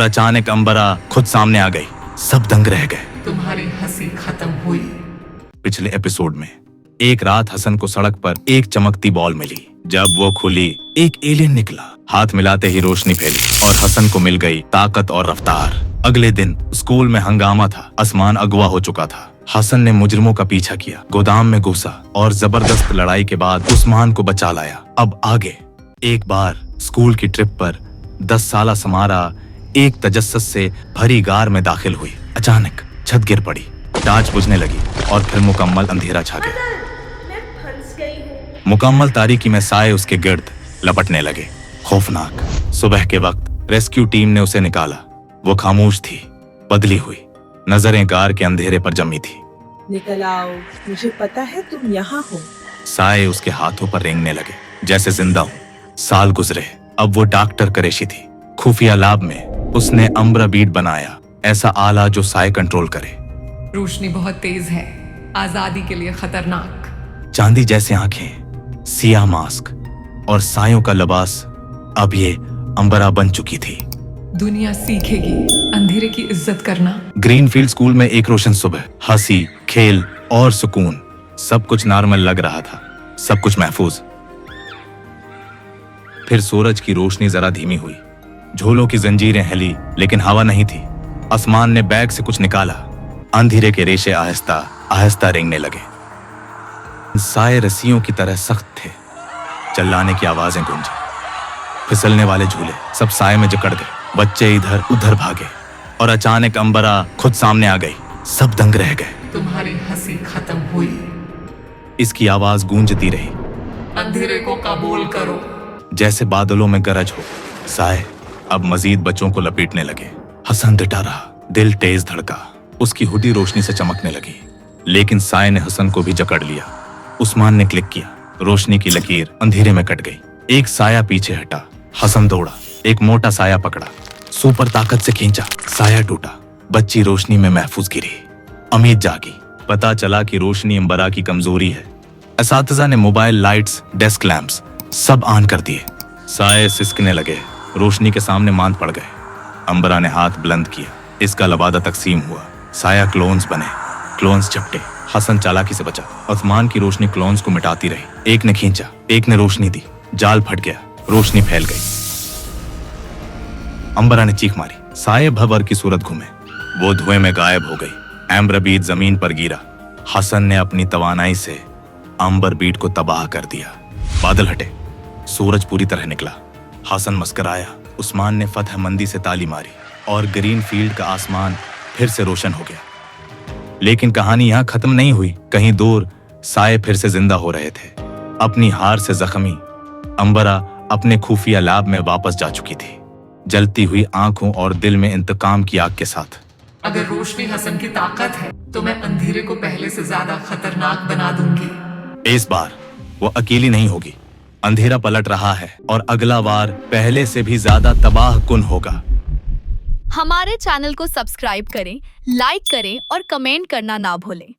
अचानक अंबरा खुद सामने आ गई। सब दंग रह गए। तुम्हारी हंसी खत्म हुई। पिछले एपिसोड में एक रात हसन को सड़क पर एक चमकती बॉल मिली। जब वो खुली, एक एलियन निकला। हाथ मिलाते ही रोशनी फैली और हसन को मिल गई ताकत और रफ्तार। अगले दिन स्कूल में हंगामा था। आसमान अगवा हो चुका था। हसन ने मुजरिमों का पीछा किया, गोदाम में घुसा और जबरदस्त लड़ाई के बाद उस्मान को बचा लाया। अब आगे। एक बार स्कूल की ट्रिप पर 10 साला समारा एक तजस्सुस से भरी गार में दाखिल हुई। अचानक छत गिर पड़ी, टार्च बुझने लगी और फिर मुकम्मल अंधेरा छा गया। मैं फंस गई हूँ। मुकम्मल तारीकी में साए उसके गिर्द लपटने लगे। खौफनाक। सुबह के वक्त रेस्क्यू टीम ने उसे निकाला। वो खामोश थी, बदली हुई, नजरें गार के अंधेरे पर जमी थी। निकल आओ, मुझे पता है तुम यहाँ हो। साए उसके हाथों पर रेंगने लगे, जैसे जिंदा हो। साल गुजरे। अब वो डॉक्टर करेशी थी। खुफिया लैब में उसने अम्बरा बीट बनाया, ऐसा आला जो साए कंट्रोल करे। रोशनी बहुत तेज है, आजादी के लिए खतरनाक। चांदी जैसे आंखें, सियाह मास्क और सायों का लिबास। अब ये अम्बरा बन चुकी थी। दुनिया सीखेगी अंधेरे की इज्जत करना। ग्रीनफील्ड स्कूल में एक रोशन सुबह, हंसी, खेल और सुकून। सब कुछ नॉर्मल लग रहा था, सब कुछ महफूज। फिर सूरज की रोशनी जरा धीमी हुई। झोलों की जंजीरें हिली, लेकिन हवा नहीं थी। आसमान ने बैग से कुछ निकाला। अंधेरे के रेशे आहिस्ता आहिस्ता रेंगने लगे। साए रस्सियों की तरह सख्त थे। चिल्लाने की आवाजें गूंजी। फिसलने वाले झूले सब साए में जकड़ गए। बच्चे इधर उधर भागे और अचानक अंबरा खुद सामने आ गई। सब दंग रह गए। तुम्हारी हंसी खत्म हुई। इसकी आवाज गूंजती रही। अंधेरे को कबूल करो। जैसे बादलों में गरज हो। साए अब मजीद बच्चों को लपेटने लगे। हसन डटा रहा, दिल तेज धड़का। उसकी हुडी रोशनी से चमकने लगी, लेकिन साए ने हसन को भी जकड़ लिया। उस्मान ने क्लिक किया। रोशनी की लकीर अंधेरे में कट गई। एक साया पीछे हटा। हसन दौड़ा, एक मोटा साया पकड़ा, सुपर ताकत से खींचा। साया टूटा। बच्ची रोशनी में महफूज गिरी। उम्मीद जागी। पता चला कि रोशनी अंबरा की कमजोरी है। असातिज़ा ने मोबाइल लाइट्स, डेस्क लैंप्स सब ऑन कर दिए। साए सिसकने लगे, रोशनी के सामने मांद पड़ गए। अंबरा ने हाथ बुलंद किया। इसका लबादा तकसीम हुआ। साया क्लोन्स बने, क्लोन्स झपटे। हसन चालाकी से बचा। आसमान की रोशनी क्लोन्स को मिटाती रही। एक ने खींचा, एक ने रोशनी दी। जाल फट गया, रोशनी फैल गई। अंबरा ने चीख मारी। साए भवर की सूरत घूमे। वो धुएं में गायब हो गई। एम्बर बीट जमीन पर गिरा। हसन ने अपनी तवानाई से अंबर बीट को तबाह कर दिया। बादल हटे, सूरज पूरी तरह निकला। हसन मुस्कुराया। उस्मान ने फतह मंदी से ताली मारी और ग्रीन फील्ड का आसमान फिर से रोशन हो गया। लेकिन कहानी यहाँ खत्म नहीं हुई। कहीं दूर साए फिर से जिंदा हो रहे थे। अपनी हार से जख्मी अंबरा अपने खुफिया लैब में वापस जा चुकी थी, जलती हुई आंखों और दिल में इंतकाम की आग के साथ। अगर रोशनी हसन की ताकत है तो मैं अंधेरे को पहले से ज्यादा खतरनाक बना दूंगी। इस बार वो अकेली नहीं होगी। अंधेरा पलट रहा है और अगला वार पहले से भी ज्यादा तबाह कुन होगा। हमारे चैनल को सब्सक्राइब करें, लाइक करें और कमेंट करना ना भूलें।